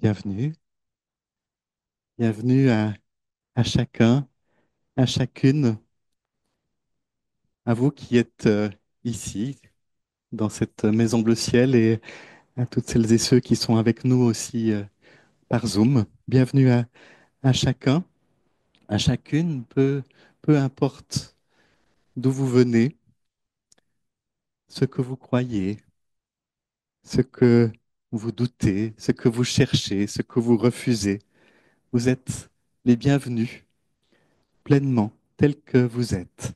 Bienvenue, bienvenue à chacun, à chacune, à vous qui êtes ici, dans cette maison bleu ciel, et à toutes celles et ceux qui sont avec nous aussi par Zoom. Bienvenue à chacun, à chacune, peu importe d'où vous venez, ce que vous croyez, ce que vous doutez, ce que vous cherchez, ce que vous refusez. Vous êtes les bienvenus pleinement, tels que vous êtes,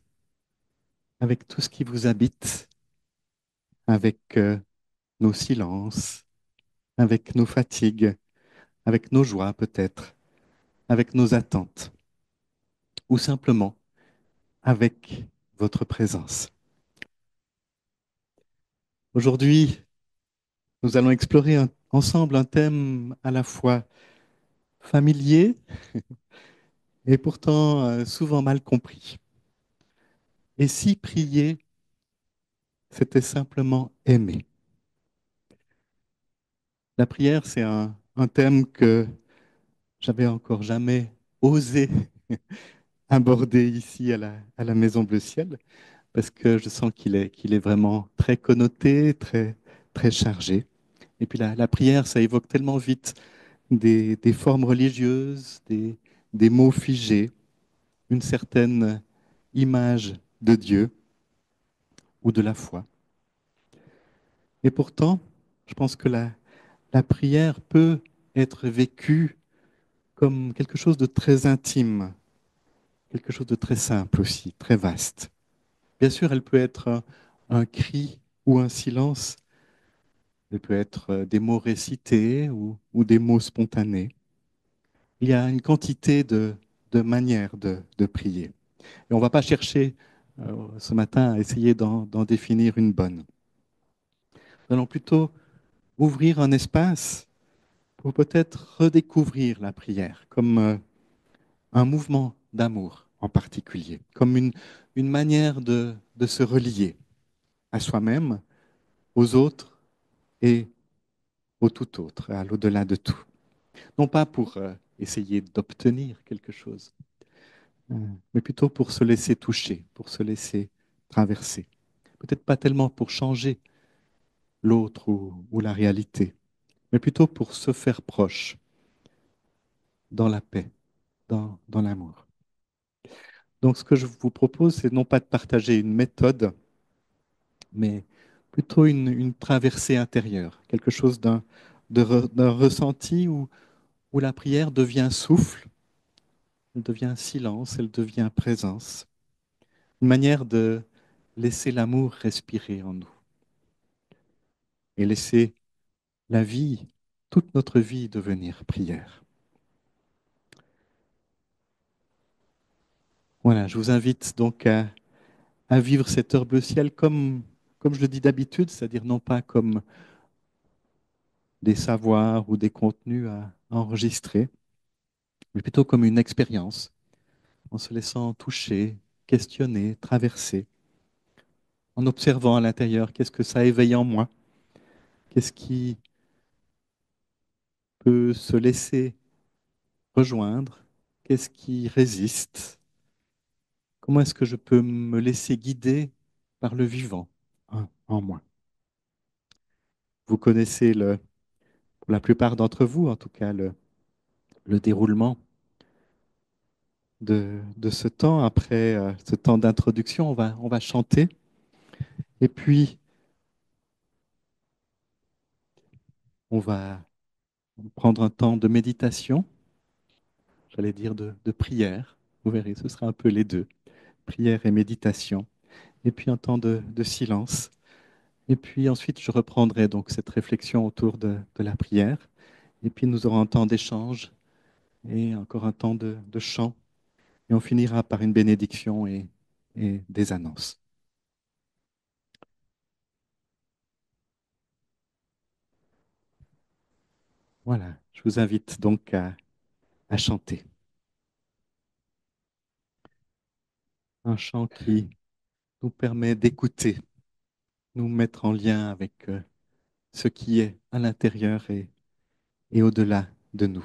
avec tout ce qui vous habite, avec nos silences, avec nos fatigues, avec nos joies peut-être, avec nos attentes, ou simplement avec votre présence. Aujourd'hui, nous allons explorer ensemble un thème à la fois familier et pourtant souvent mal compris. Et si prier, c'était simplement aimer? La prière, c'est un thème que j'avais encore jamais osé aborder ici à la Maison Bleu Ciel, parce que je sens qu'il est vraiment très connoté, très chargé. Et puis la prière, ça évoque tellement vite des formes religieuses, des mots figés, une certaine image de Dieu ou de la foi. Et pourtant, je pense que la prière peut être vécue comme quelque chose de très intime, quelque chose de très simple aussi, très vaste. Bien sûr, elle peut être un cri ou un silence. Ça peut être des mots récités ou des mots spontanés. Il y a une quantité de manières de prier. Et on ne va pas chercher ce matin à essayer d'en définir une bonne. Nous allons plutôt ouvrir un espace pour peut-être redécouvrir la prière comme un mouvement d'amour en particulier, comme une manière de se relier à soi-même, aux autres et au tout autre, à l'au-delà de tout. Non pas pour essayer d'obtenir quelque chose, mais plutôt pour se laisser toucher, pour se laisser traverser. Peut-être pas tellement pour changer l'autre ou la réalité, mais plutôt pour se faire proche dans la paix, dans l'amour. Donc ce que je vous propose, c'est non pas de partager une méthode, mais plutôt une traversée intérieure, quelque chose d'un ressenti où la prière devient souffle, elle devient silence, elle devient présence. Une manière de laisser l'amour respirer en nous et laisser la vie, toute notre vie devenir prière. Voilà, je vous invite donc à vivre cette heure bleu ciel comme je le dis d'habitude, c'est-à-dire non pas comme des savoirs ou des contenus à enregistrer, mais plutôt comme une expérience, en se laissant toucher, questionner, traverser, en observant à l'intérieur qu'est-ce que ça éveille en moi, qu'est-ce qui peut se laisser rejoindre, qu'est-ce qui résiste, comment est-ce que je peux me laisser guider par le vivant en moi. Vous connaissez pour la plupart d'entre vous, en tout cas, le déroulement de ce temps. Après ce temps d'introduction, on va chanter. Et puis, on va prendre un temps de méditation, j'allais dire de prière. Vous verrez, ce sera un peu les deux, prière et méditation. Et puis un temps de silence. Et puis ensuite, je reprendrai donc cette réflexion autour de la prière. Et puis nous aurons un temps d'échange et encore un temps de chant. Et on finira par une bénédiction et des annonces. Voilà, je vous invite donc à chanter. Un chant qui nous permet d'écouter, nous mettre en lien avec ce qui est à l'intérieur et au-delà de nous.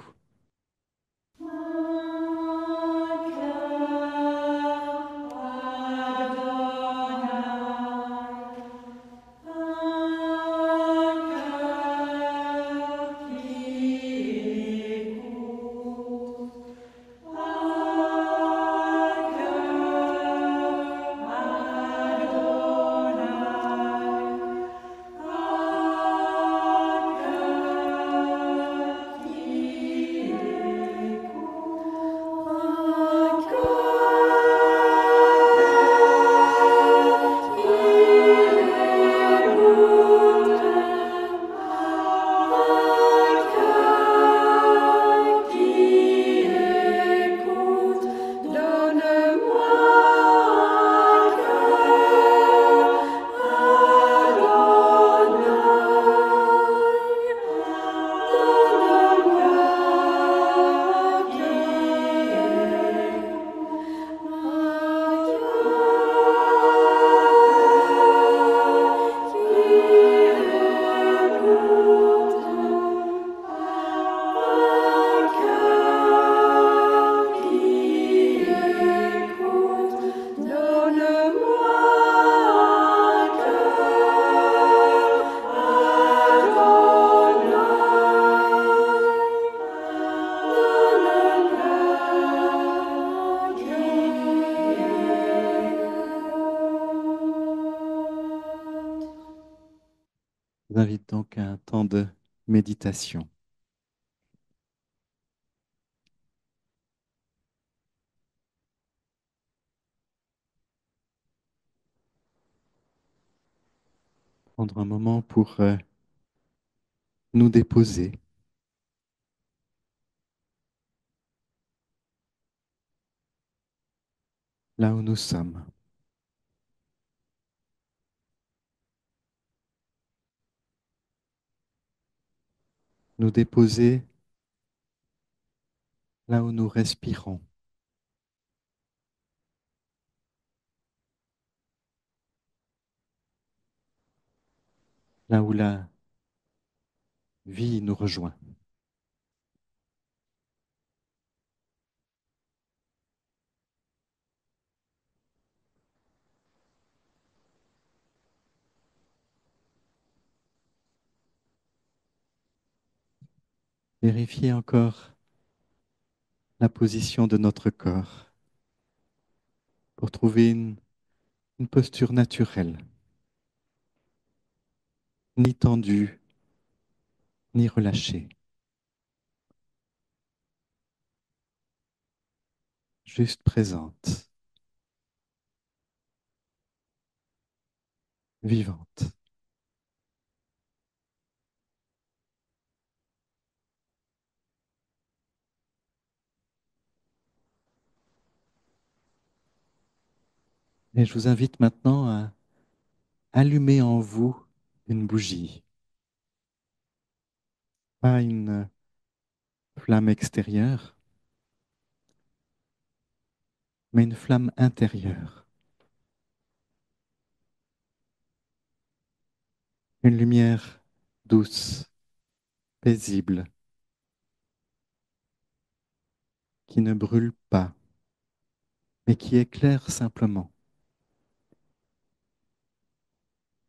Je vous invite donc à un temps de méditation. Prendre un moment pour nous déposer là où nous sommes. Nous déposer là où nous respirons. Là où la vie nous rejoint. Vérifiez encore la position de notre corps pour trouver une posture naturelle, ni tendue, ni relâchée, juste présente, vivante. Et je vous invite maintenant à allumer en vous une bougie, pas une flamme extérieure, mais une flamme intérieure, une lumière douce, paisible, qui ne brûle pas, mais qui éclaire simplement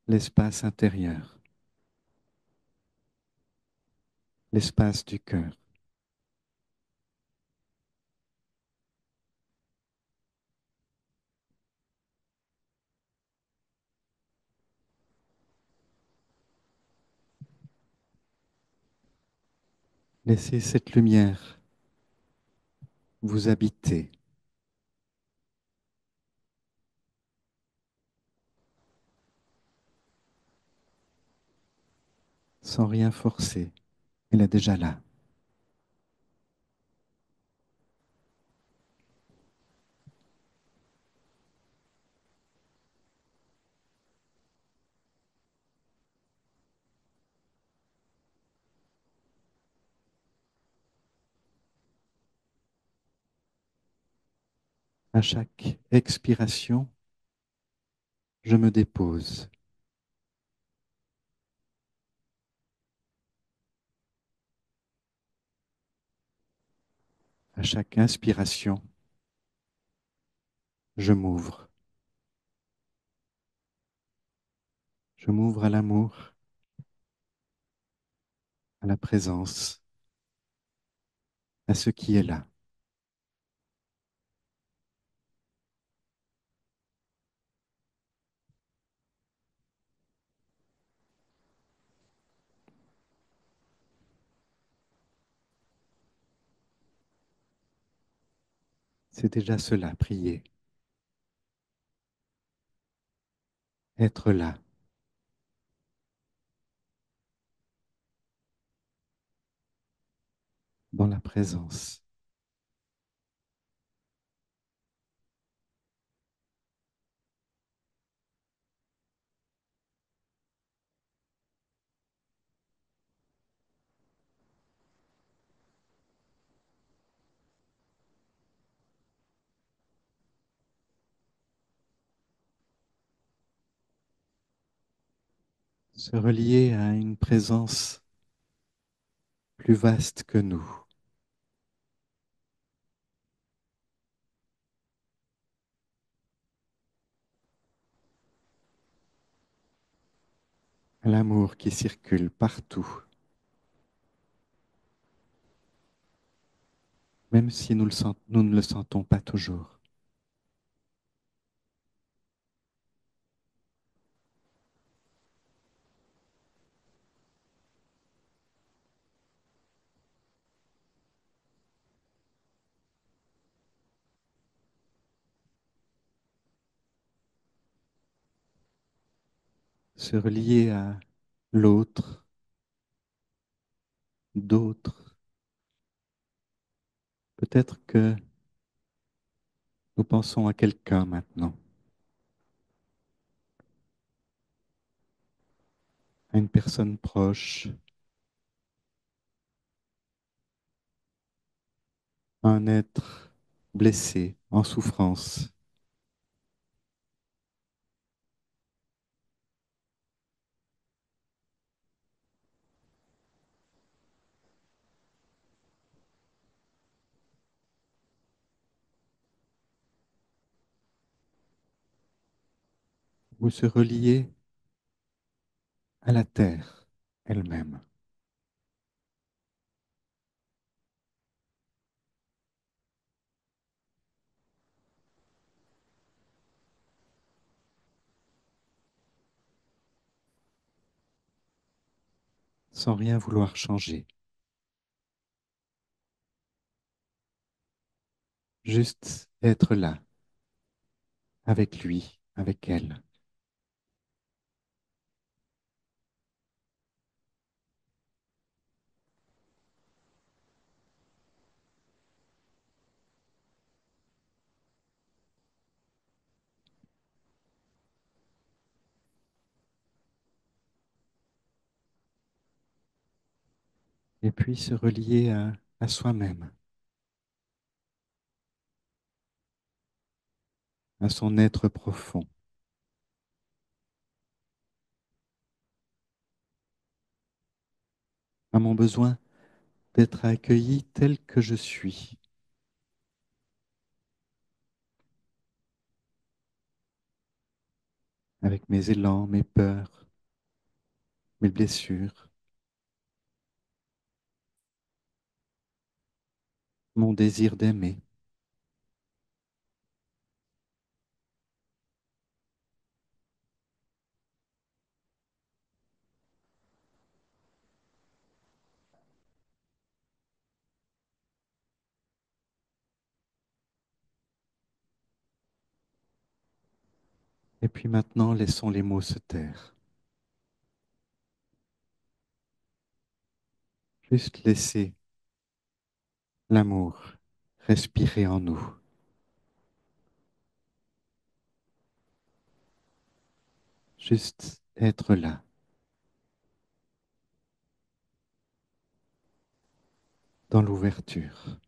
l'espace intérieur, l'espace du cœur. Laissez cette lumière vous habiter sans rien forcer. Elle est déjà là. À chaque expiration, je me dépose. À chaque inspiration, je m'ouvre. Je m'ouvre à l'amour, à la présence, à ce qui est là. C'est déjà cela, prier. Être là, dans la présence. Se relier à une présence plus vaste que nous. À l'amour qui circule partout, même si nous ne le sentons pas toujours. Se relier à l'autre, d'autres. Peut-être que nous pensons à quelqu'un maintenant, à une personne proche, à un être blessé, en souffrance. Ou se relier à la terre elle-même. Sans rien vouloir changer. Juste être là, avec lui, avec elle. Et puis se relier à soi-même, à son être profond, à mon besoin d'être accueilli tel que je suis, avec mes élans, mes peurs, mes blessures, mon désir d'aimer. Et puis maintenant, laissons les mots se taire. Juste laisser l'amour respirer en nous. Juste être là. Dans l'ouverture.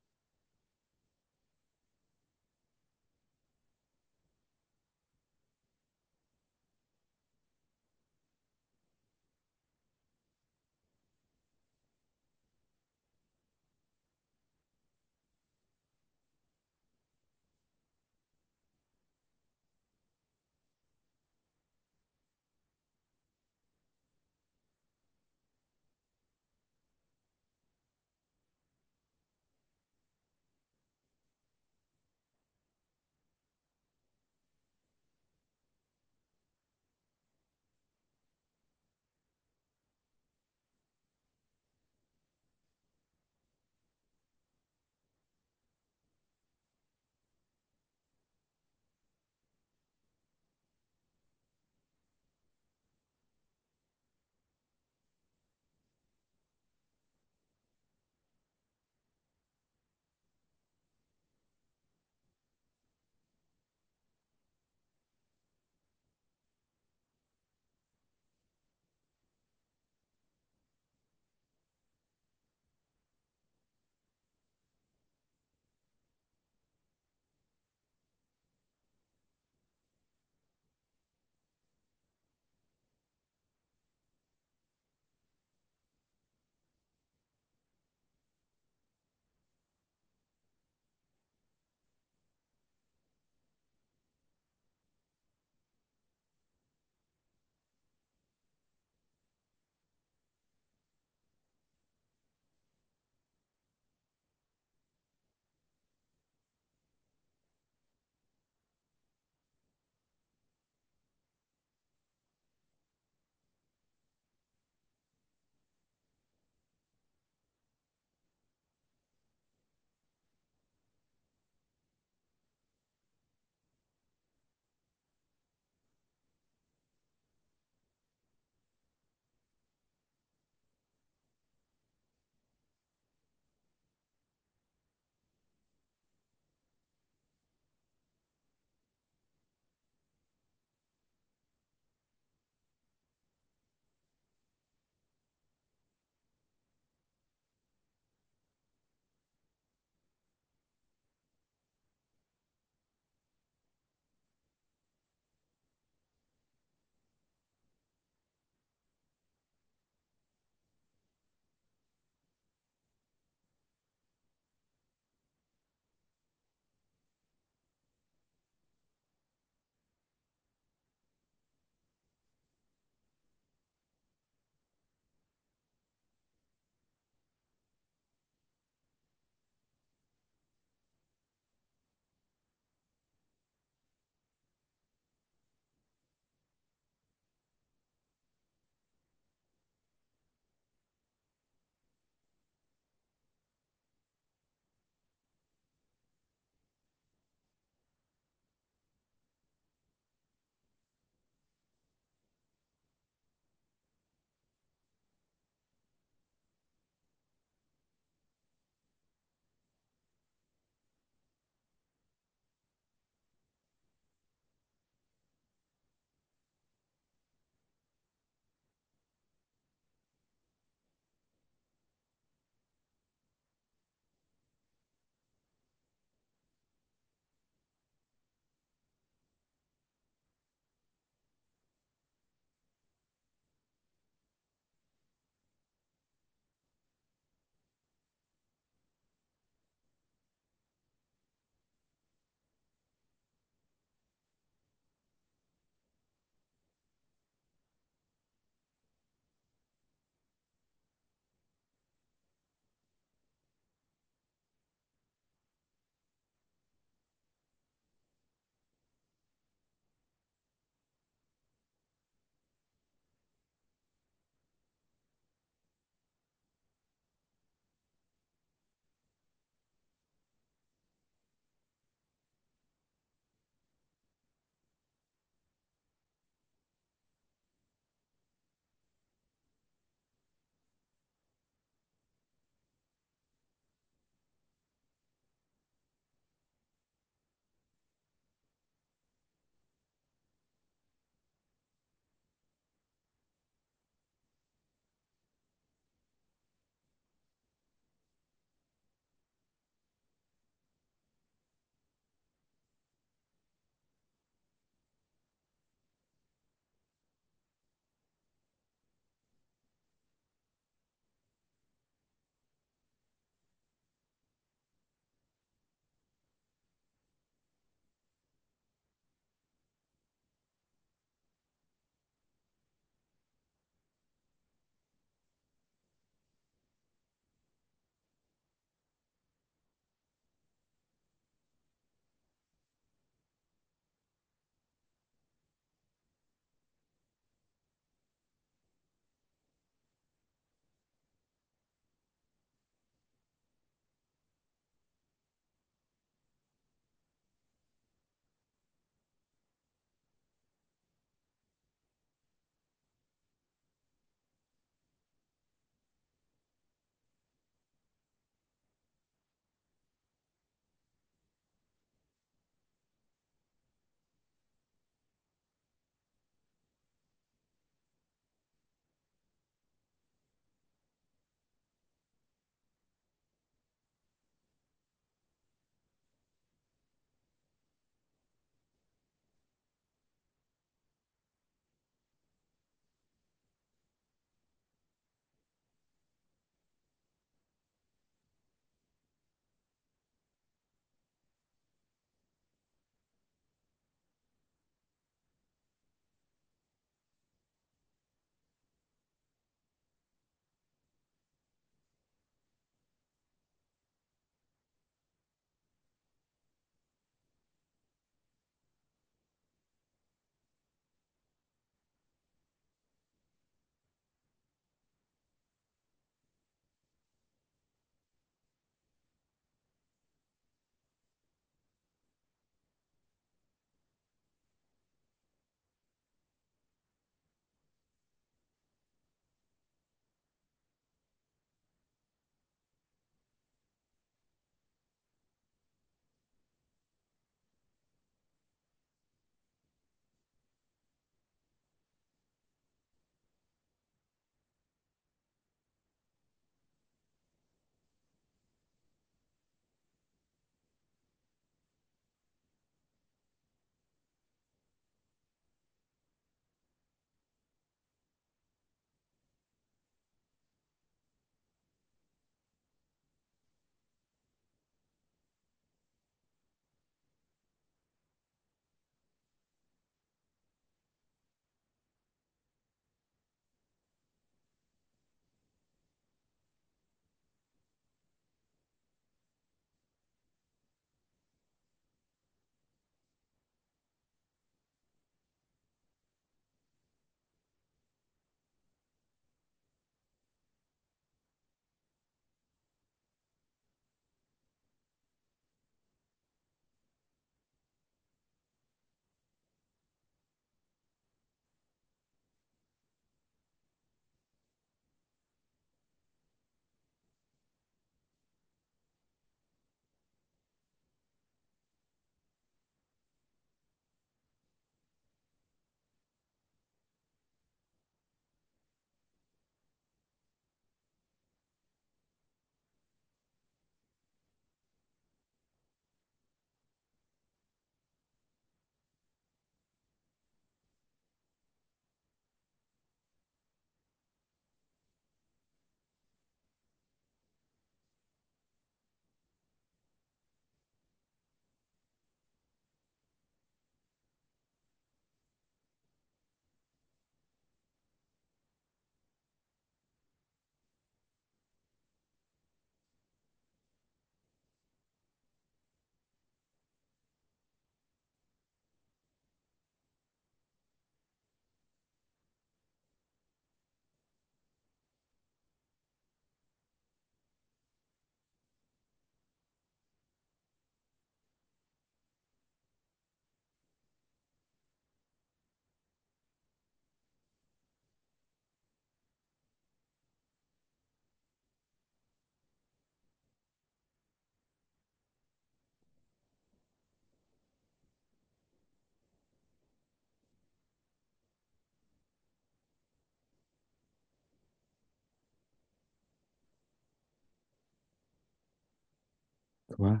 toi,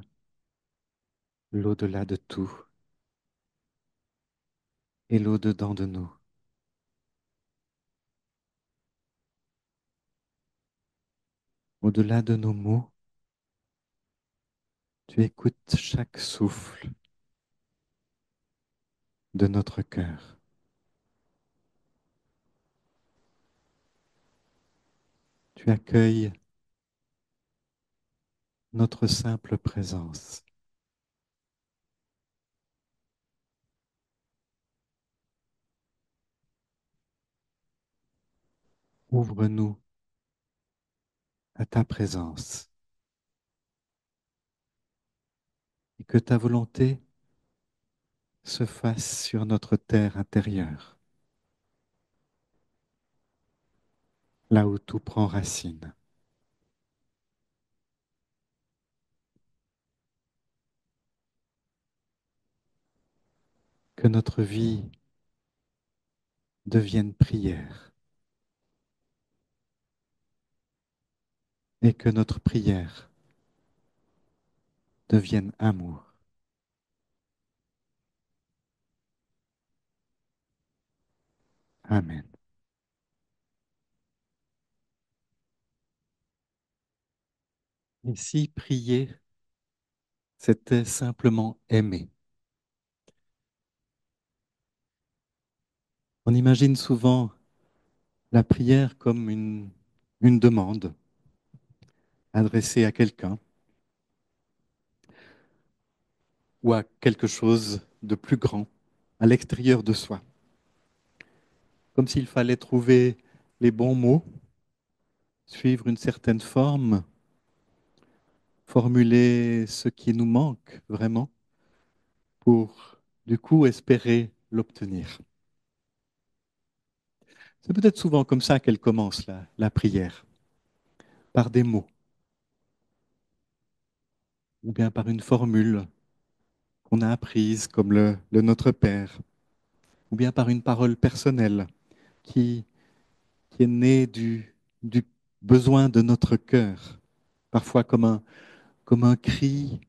l'au-delà de tout et l'au-dedans de nous. Au-delà de nos mots, tu écoutes chaque souffle de notre cœur. Tu accueilles notre simple présence. Ouvre-nous à ta présence et que ta volonté se fasse sur notre terre intérieure, là où tout prend racine. Que notre vie devienne prière et que notre prière devienne amour. Amen. Et si prier, c'était simplement aimer? On imagine souvent la prière comme une demande adressée à quelqu'un ou à quelque chose de plus grand, à l'extérieur de soi. Comme s'il fallait trouver les bons mots, suivre une certaine forme, formuler ce qui nous manque vraiment pour, du coup, espérer l'obtenir. C'est peut-être souvent comme ça qu'elle commence, la prière, par des mots, ou bien par une formule qu'on a apprise, comme le Notre Père, ou bien par une parole personnelle qui, qui est née du besoin de notre cœur, parfois comme un cri,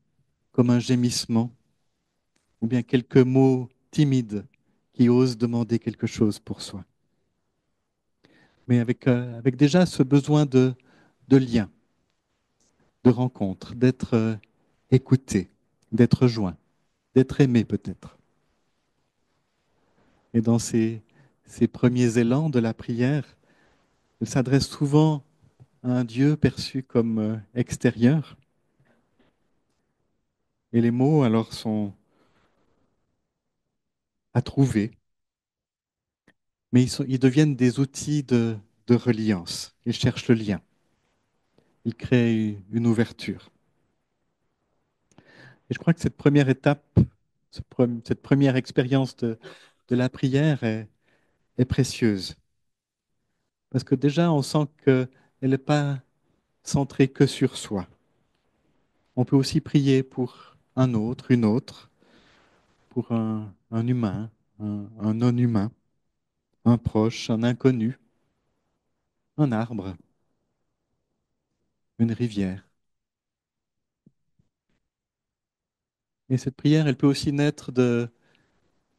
comme un gémissement, ou bien quelques mots timides qui osent demander quelque chose pour soi. Mais avec déjà ce besoin de lien, de rencontre, d'être écouté, d'être joint, d'être aimé peut-être. Et dans ces premiers élans de la prière, elle s'adresse souvent à un Dieu perçu comme extérieur. Et les mots alors sont à trouver, mais ils deviennent des outils de reliance. Ils cherchent le lien, ils créent une ouverture. Et je crois que cette première étape, cette première expérience de la prière est précieuse. Parce que déjà, on sent qu'elle n'est pas centrée que sur soi. On peut aussi prier pour un autre, une autre, pour un humain, un non-humain, un proche, un inconnu, un arbre, une rivière. Et cette prière, elle peut aussi naître de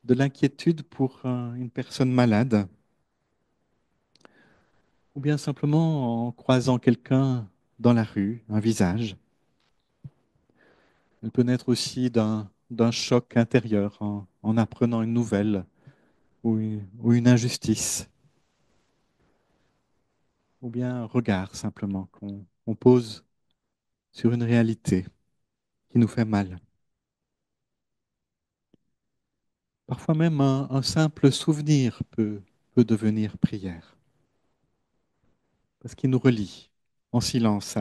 l'inquiétude pour une personne malade, ou bien simplement en croisant quelqu'un dans la rue, un visage. Elle peut naître aussi d'un choc intérieur en apprenant une nouvelle ou une injustice, ou bien un regard simplement qu'on pose sur une réalité qui nous fait mal. Parfois même un simple souvenir peut devenir prière, parce qu'il nous relie en silence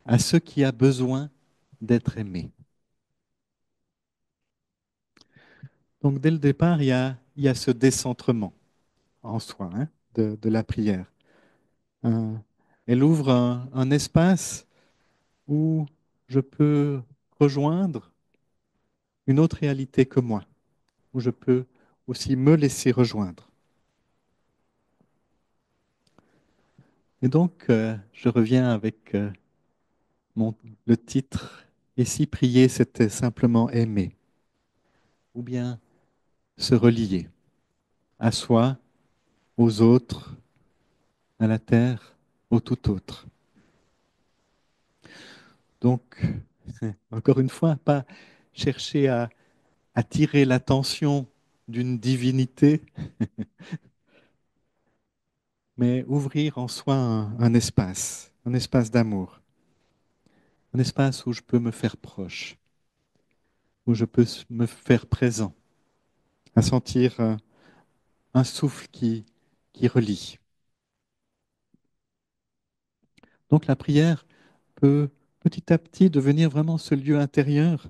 à ce qui a besoin d'être aimé. Donc dès le départ, il y a ce décentrement en soi de la prière. Un- Elle ouvre un espace où je peux rejoindre une autre réalité que moi, où je peux aussi me laisser rejoindre. Et donc, je reviens avec le titre Et si prier, c'était simplement aimer, ou bien se relier à soi, aux autres, à la terre, au tout autre. Donc, encore une fois, pas chercher à attirer l'attention d'une divinité, mais ouvrir en soi un espace d'amour, un espace où je peux me faire proche, où je peux me faire présent, à sentir un souffle qui relie. Donc la prière peut petit à petit devenir vraiment ce lieu intérieur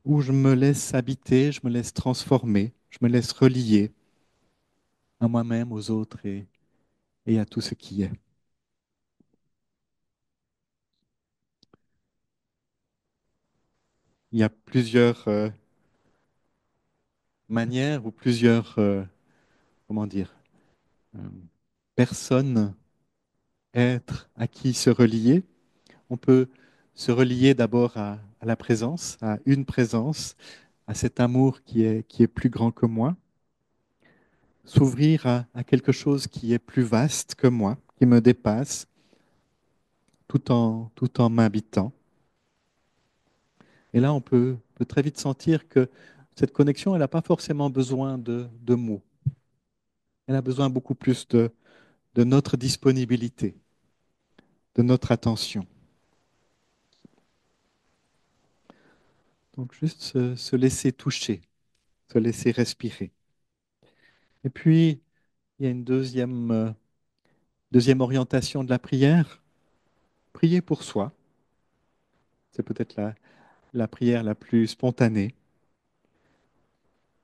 où je me laisse habiter, je me laisse transformer, je me laisse relier à moi-même, aux autres et à tout ce qui est. Il y a plusieurs manières ou plusieurs, comment dire, euh, personnes, êtres à qui se relier. On peut se relier d'abord à la présence, à une présence, à cet amour qui est plus grand que moi, s'ouvrir à quelque chose qui est plus vaste que moi, qui me dépasse, tout en m'habitant. Et là, peut très vite sentir que cette connexion, elle n'a pas forcément besoin de mots. Elle a besoin beaucoup plus de notre disponibilité, de notre attention. Donc juste se laisser toucher, se laisser respirer. Et puis, il y a une deuxième orientation de la prière, prier pour soi. C'est peut-être la prière la plus spontanée.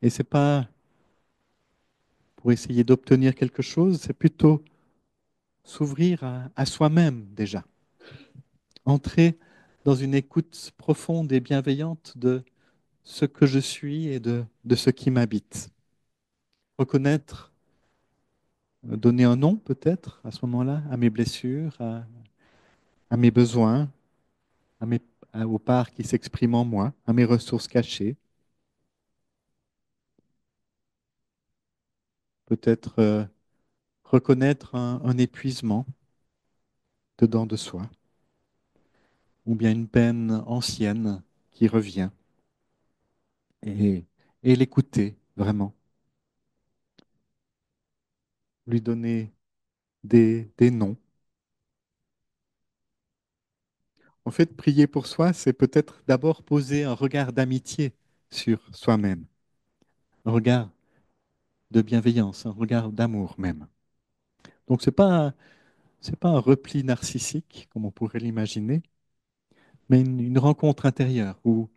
Et c'est pas pour essayer d'obtenir quelque chose, c'est plutôt s'ouvrir à soi-même déjà. Entrer dans une écoute profonde et bienveillante de ce que je suis et de ce qui m'habite. Reconnaître, donner un nom peut-être à ce moment-là, à mes blessures, à mes besoins, à aux parts qui s'expriment en moi, à mes ressources cachées. Peut-être reconnaître un épuisement dedans de soi, ou bien une peine ancienne qui revient, et, et l'écouter vraiment, lui donner des noms. En fait, prier pour soi, c'est peut-être d'abord poser un regard d'amitié sur soi-même, un regard de bienveillance, un regard d'amour même. Donc, c'est pas un repli narcissique, comme on pourrait l'imaginer, mais une rencontre intérieure où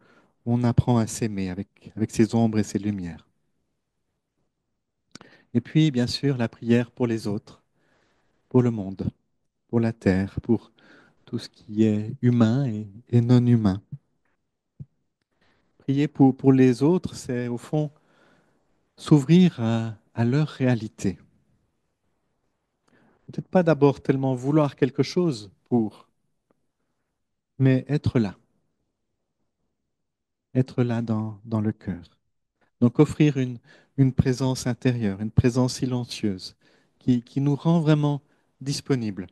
on apprend à s'aimer avec ses ombres et ses lumières. Et puis, bien sûr, la prière pour les autres, pour le monde, pour la terre, pour tout ce qui est humain et non humain. Prier pour les autres, c'est au fond s'ouvrir à leur réalité. Peut-être pas d'abord tellement vouloir quelque chose pour, mais être là dans le cœur. Donc offrir une présence intérieure, une présence silencieuse, qui nous rend vraiment disponibles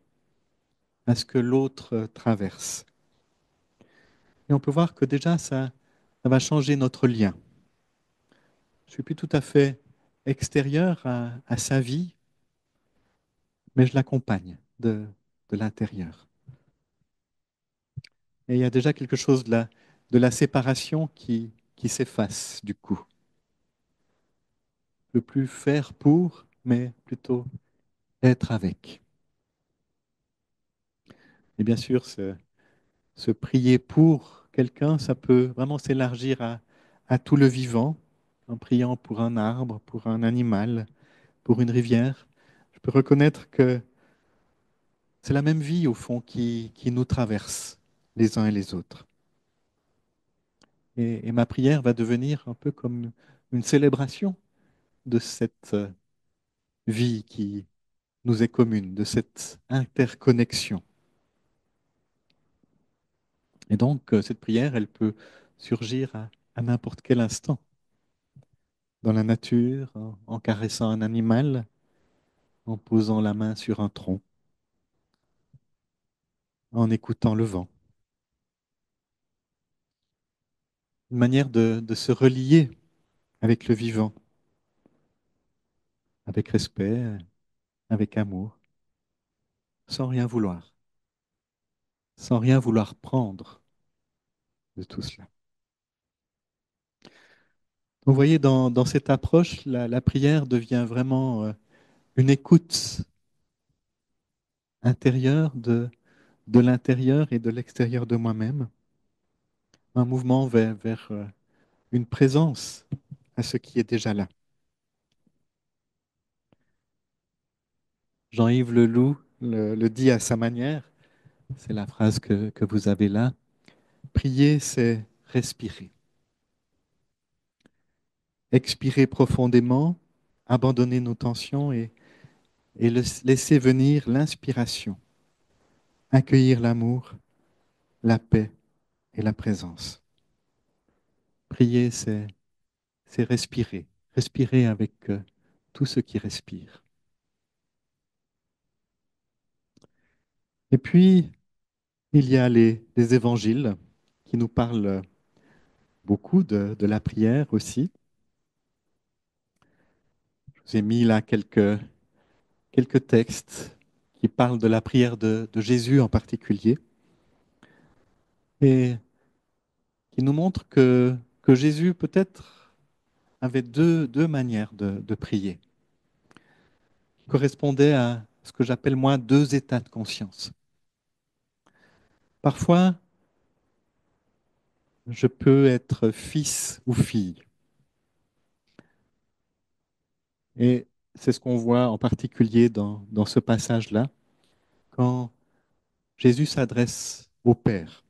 à ce que l'autre traverse. Et on peut voir que déjà, ça va changer notre lien. Je suis plus tout à fait extérieur à sa vie, mais je l'accompagne de l'intérieur. Et il y a déjà quelque chose de la séparation qui s'efface du coup. Ne plus faire pour, mais plutôt être avec. Et bien sûr, se prier pour quelqu'un, ça peut vraiment s'élargir à tout le vivant, en priant pour un arbre, pour un animal, pour une rivière. Je peux reconnaître que c'est la même vie, au fond, qui nous traverse, les uns et les autres. Et ma prière va devenir un peu comme une célébration de cette vie qui nous est commune, de cette interconnexion. Et donc, cette prière, elle peut surgir à n'importe quel instant, dans la nature, en caressant un animal, en posant la main sur un tronc, en écoutant le vent. Une manière de se relier avec le vivant, avec respect, avec amour, sans rien vouloir, sans rien vouloir prendre de tout cela. Vous voyez, dans cette approche, la prière devient vraiment une écoute intérieure de l'intérieur et de l'extérieur de moi-même, un mouvement vers une présence à ce qui est déjà là. Jean-Yves Leloup le dit à sa manière, c'est la phrase que vous avez là, prier, c'est respirer. Expirer profondément, abandonner nos tensions et laisser venir l'inspiration, accueillir l'amour, la paix et la présence. Prier, c'est respirer, respirer avec tout ce qui respire. Et puis, il y a les évangiles qui nous parlent beaucoup de la prière aussi. Je vous ai mis là quelques textes qui parlent de la prière de Jésus en particulier et qui nous montrent que Jésus peut-être avait deux manières de prier, qui correspondaient à ce que j'appelle moi deux états de conscience. Parfois, je peux être fils ou fille. Et c'est ce qu'on voit en particulier dans ce passage-là, quand Jésus s'adresse au Père,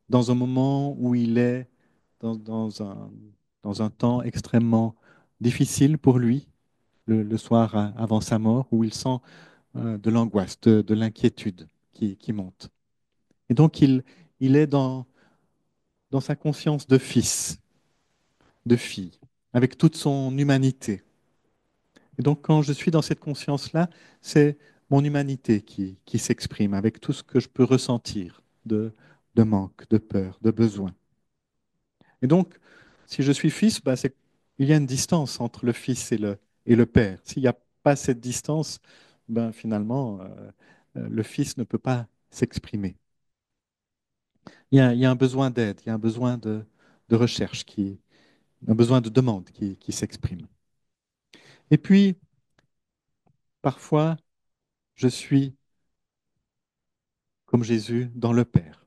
dans un moment où il est dans un temps extrêmement difficile pour lui, le soir avant sa mort, où il sent de l'angoisse, de l'inquiétude qui monte. Et donc il est dans sa conscience de fils, de fille, avec toute son humanité. Et donc, quand je suis dans cette conscience-là, c'est mon humanité qui s'exprime avec tout ce que je peux ressentir de manque, de peur, de besoin. Et donc, si je suis fils, ben, il y a une distance entre le fils et le père. S'il n'y a pas cette distance, ben, finalement, le fils ne peut pas s'exprimer. Il y a un besoin d'aide, il y a un besoin de recherche, un besoin de demande qui s'exprime. Et puis, parfois, je suis comme Jésus dans le Père,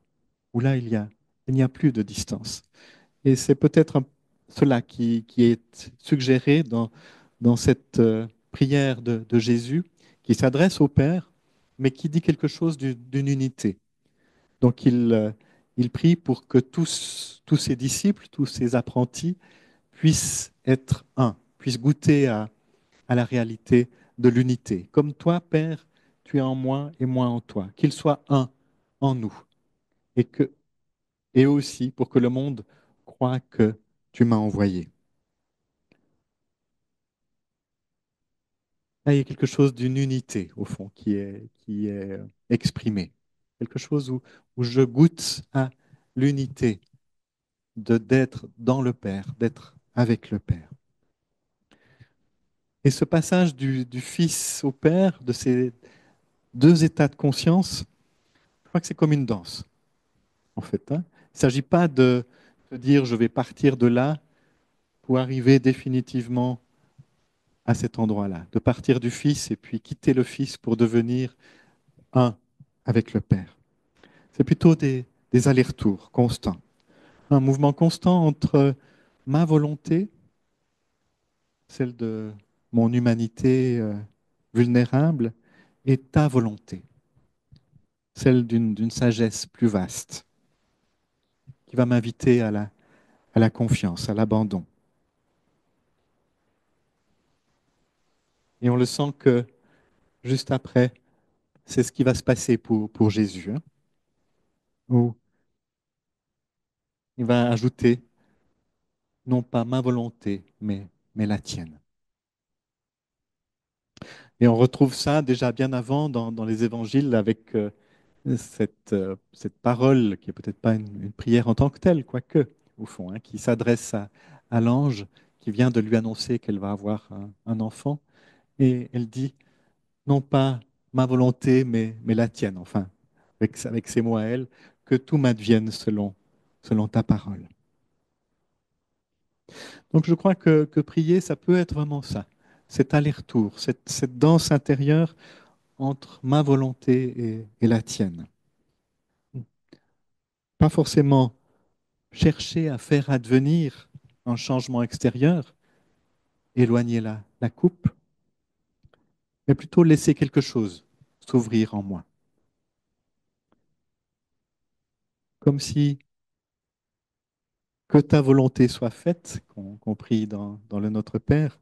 où là, il n'y a plus de distance. Et c'est peut-être cela qui est suggéré dans cette prière de Jésus, qui s'adresse au Père, mais qui dit quelque chose d'une unité. Donc il prie pour que tous ses disciples, tous ses apprentis puissent être un, puissent goûter à la réalité de l'unité. Comme toi, Père, tu es en moi et moi en toi. Qu'ils soient un en nous. Et, et aussi pour que le monde croit que tu m'as envoyé. Là, il y a quelque chose d'une unité, au fond, qui est exprimée. Quelque chose où je goûte à l'unité d'être dans le Père, d'être avec le Père. Et ce passage du Fils au Père, de ces deux états de conscience, je crois que c'est comme une danse, en fait. Hein. Il ne s'agit pas de dire je vais partir de là pour arriver définitivement à cet endroit-là, de partir du Fils et puis quitter le Fils pour devenir un avec le Père. C'est plutôt des allers-retours constants, un mouvement constant entre ma volonté, celle de mon humanité vulnérable, et ta volonté, celle d'une sagesse plus vaste, qui va m'inviter à la confiance, à l'abandon. Et on le sent que juste après, c'est ce qui va se passer pour Jésus. Hein, il va ajouter non pas ma volonté, mais la tienne. Et on retrouve ça déjà bien avant dans les évangiles avec cette parole qui est peut-être pas une prière en tant que telle, quoique, au fond, hein, qui s'adresse à l'ange qui vient de lui annoncer qu'elle va avoir un enfant. Et elle dit, non pas ma volonté, mais la tienne, enfin, avec ses mots à elle, que tout m'advienne selon ta parole. Donc je crois que prier, ça peut être vraiment ça, cet aller-retour, cette danse intérieure entre ma volonté et la tienne. Pas forcément chercher à faire advenir un changement extérieur, éloigner la coupe, mais plutôt laisser quelque chose s'ouvrir en moi. Comme si que ta volonté soit faite, qu'on prie dans le Notre Père,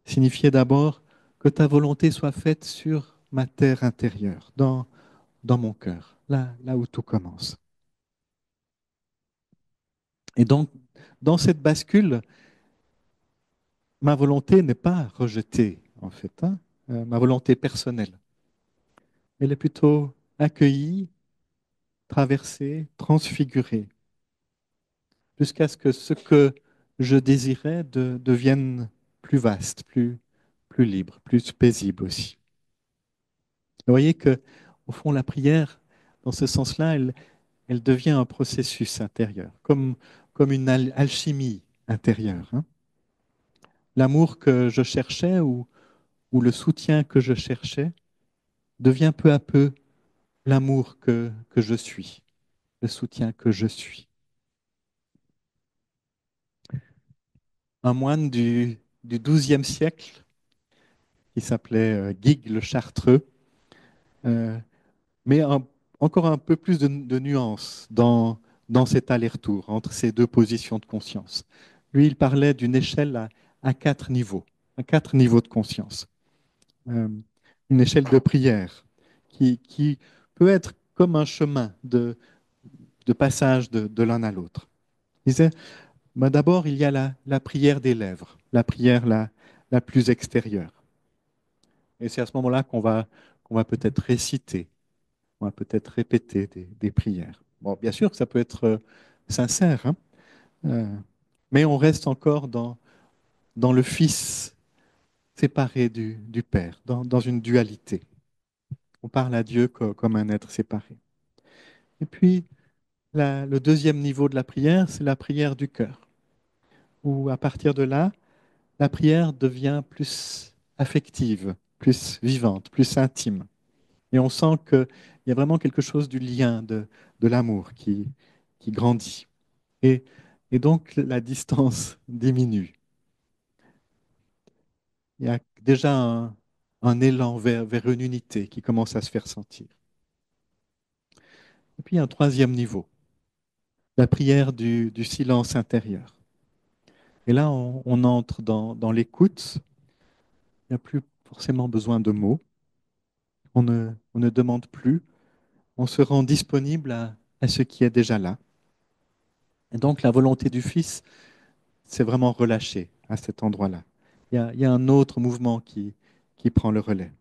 signifiait d'abord que ta volonté soit faite sur ma terre intérieure, dans mon cœur, là où tout commence. Et donc, dans cette bascule, ma volonté n'est pas rejetée, en fait, hein, ma volonté personnelle. Elle est plutôt accueillie, traversée, transfigurée, jusqu'à ce que je désirais devienne plus vaste, plus libre, plus paisible aussi. Vous voyez que, au fond, la prière, dans ce sens-là, elle devient un processus intérieur, comme une alchimie intérieure, hein. L'amour que je cherchais ou le soutien que je cherchais devient peu à peu l'amour que je suis, le soutien que je suis. Un moine du XIIe siècle, qui s'appelait Guigues le Chartreux, euh, met encore un peu plus de nuances dans cet aller-retour entre ces deux positions de conscience. Lui, il parlait d'une échelle à 4 niveaux, à 4 niveaux de conscience. Euh, une échelle de prière qui peut être comme un chemin de passage de l'un à l'autre. Il disait, bah, d'abord, il y a la prière des lèvres, la prière la plus extérieure. Et c'est à ce moment-là qu'on va peut-être réciter, on va peut-être répéter des prières. Bon, bien sûr que ça peut être sincère, hein, euh, mais on reste encore dans le Fils séparé du Père, dans une dualité. On parle à Dieu comme un être séparé. Et puis, le deuxième niveau de la prière, c'est la prière du cœur, où à partir de là, la prière devient plus affective, plus vivante, plus intime. Et on sent qu'il y a vraiment quelque chose du lien, de l'amour qui grandit. Et, et donc la distance diminue. Il y a déjà un élan vers une unité qui commence à se faire sentir. Et puis un troisième niveau, la prière du silence intérieur. Et là, on entre dans l'écoute. Il n'y a plus forcément besoin de mots. On ne demande plus. On se rend disponible à ce qui est déjà là. Et donc la volonté du Fils, c'est vraiment relâché à cet endroit-là. Il y a un autre mouvement qui prend le relais.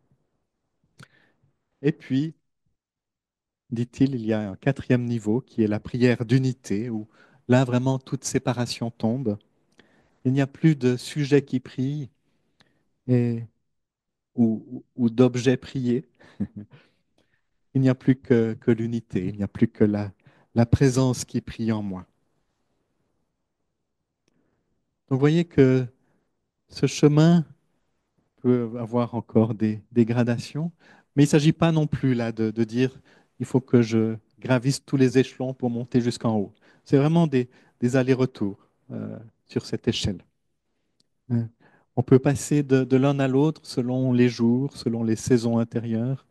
Et puis, dit-il, il y a un quatrième niveau qui est la prière d'unité, où là vraiment toute séparation tombe. Il n'y a plus de sujet qui prie et, ou d'objet prié. Il n'y a plus que l'unité, il n'y a plus que la présence qui prie en moi. Donc vous voyez que ce chemin peut avoir encore des gradations, mais il ne s'agit pas non plus là de dire il faut que je gravisse tous les échelons pour monter jusqu'en haut. C'est vraiment des allers-retours sur cette échelle. Hein. On peut passer de l'un à l'autre selon les jours, selon les saisons intérieures,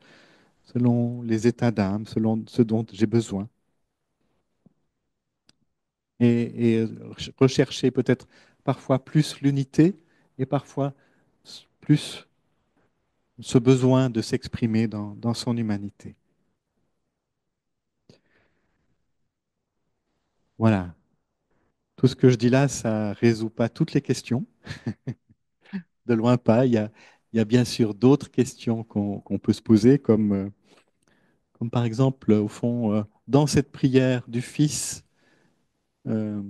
selon les états d'âme, selon ce dont j'ai besoin. Et rechercher peut-être parfois plus l'unité et parfois plus ce besoin de s'exprimer dans son humanité. Voilà. Tout ce que je dis là, ça résout pas toutes les questions, de loin pas. Il y a bien sûr d'autres questions qu'on peut se poser, comme par exemple, au fond, dans cette prière du Fils, euh,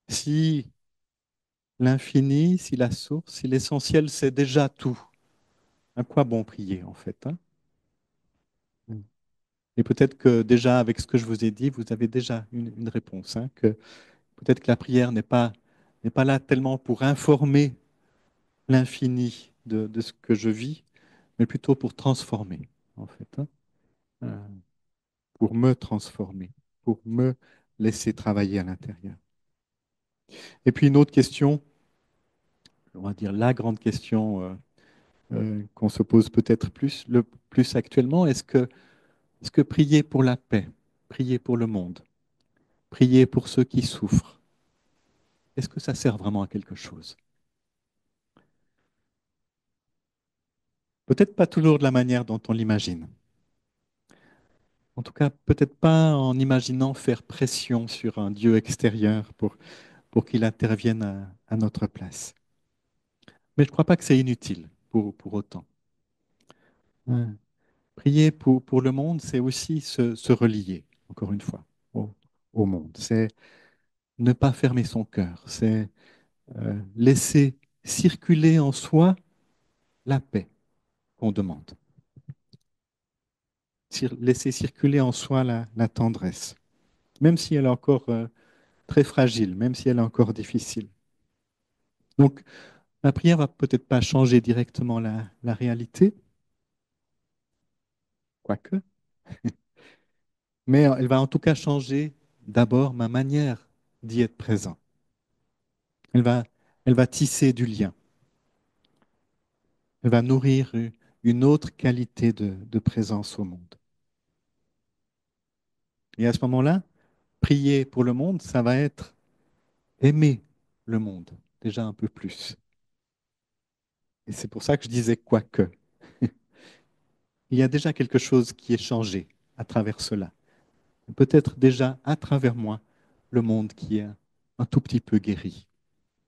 si l'infini, si la source, si l'essentiel, c'est déjà tout, à quoi bon prier en fait, hein? Et peut-être que déjà, avec ce que je vous ai dit, vous avez déjà une réponse, hein, que peut-être que la prière n'est pas là tellement pour informer l'infini de ce que je vis, mais plutôt pour transformer, en fait, hein, euh, pour me transformer, pour me laisser travailler à l'intérieur. Et puis une autre question, on va dire la grande question qu'on se pose peut-être le plus actuellement, est-ce que prier pour la paix, prier pour le monde, prier pour ceux qui souffrent, est-ce que ça sert vraiment à quelque chose? Peut-être pas toujours de la manière dont on l'imagine. En tout cas, peut-être pas en imaginant faire pression sur un Dieu extérieur pour qu'il intervienne à notre place. Mais je ne crois pas que c'est inutile pour autant. Ouais. Prier pour le monde, c'est aussi se relier, encore une fois, au monde. C'est ne pas fermer son cœur. C'est laisser circuler en soi la paix qu'on demande. Laisser circuler en soi la tendresse, même si elle est encore très fragile, même si elle est encore difficile. Donc, la prière va peut-être pas changer directement la réalité, quoique, mais elle va en tout cas changer d'abord ma manière d'y être présent. Elle va, elle va tisser du lien. Elle va nourrir une autre qualité de présence au monde. Et à ce moment-là, prier pour le monde, ça va être aimer le monde déjà un peu plus. Et c'est pour ça que je disais quoique. Il y a déjà quelque chose qui est changé à travers cela. Peut-être déjà à travers moi, le monde qui est un tout petit peu guéri,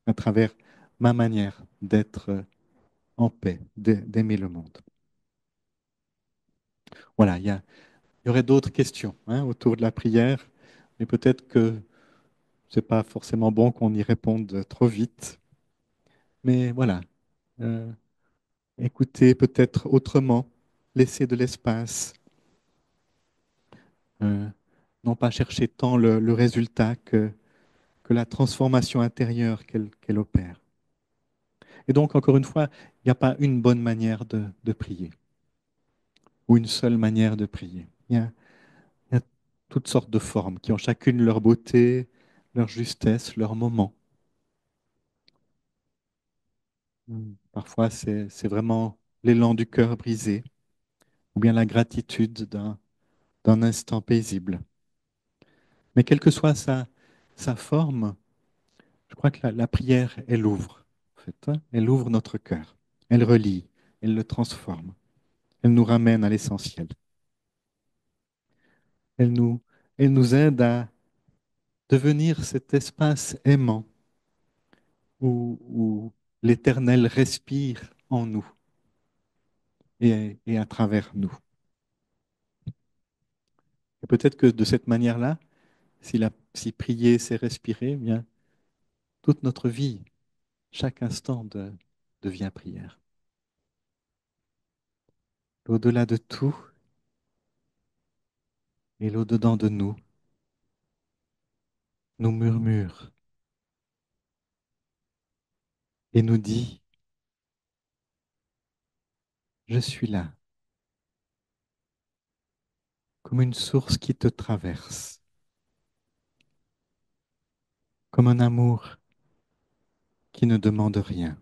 à travers ma manière d'être en paix, d'aimer le monde. Voilà, il y aurait d'autres questions hein, autour de la prière, mais peut-être que c'est pas forcément bon qu'on y réponde trop vite. Mais voilà, euh, écoutez peut-être autrement, laisser de l'espace, euh, non pas chercher tant le résultat que la transformation intérieure qu'elle opère. Et donc, encore une fois, il n'y a pas une bonne manière de prier ou une seule manière de prier. Il y a toutes sortes de formes qui ont chacune leur beauté, leur justesse, leur moment. Parfois, c'est vraiment l'élan du cœur brisé ou bien la gratitude d'un instant paisible. Mais quelle que soit sa forme, je crois que la prière, elle ouvre, en fait, hein. Elle ouvre notre cœur, elle relie, elle le transforme, elle nous ramène à l'essentiel. Elle nous, elle nous aide à devenir cet espace aimant où l'Éternel respire en nous et à travers nous. Et peut-être que de cette manière-là, si prier, c'est respirer, eh bien, toute notre vie, chaque instant devient prière. L'au-delà de tout et l'au-dedans de nous murmure et nous dit, je suis là, comme une source qui te traverse, comme un amour qui ne demande rien,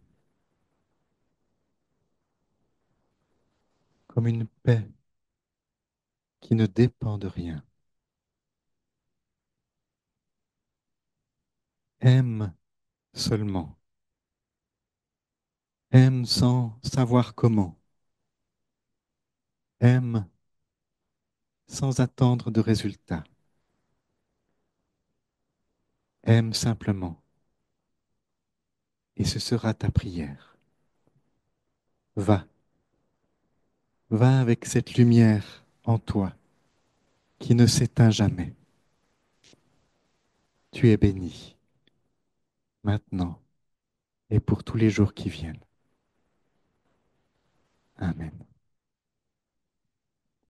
comme une paix qui ne dépend de rien. Aime seulement, aime sans savoir comment, aime sans attendre de résultat. Aime simplement, et ce sera ta prière. Va, va avec cette lumière en toi qui ne s'éteint jamais. Tu es béni, maintenant et pour tous les jours qui viennent. Amen.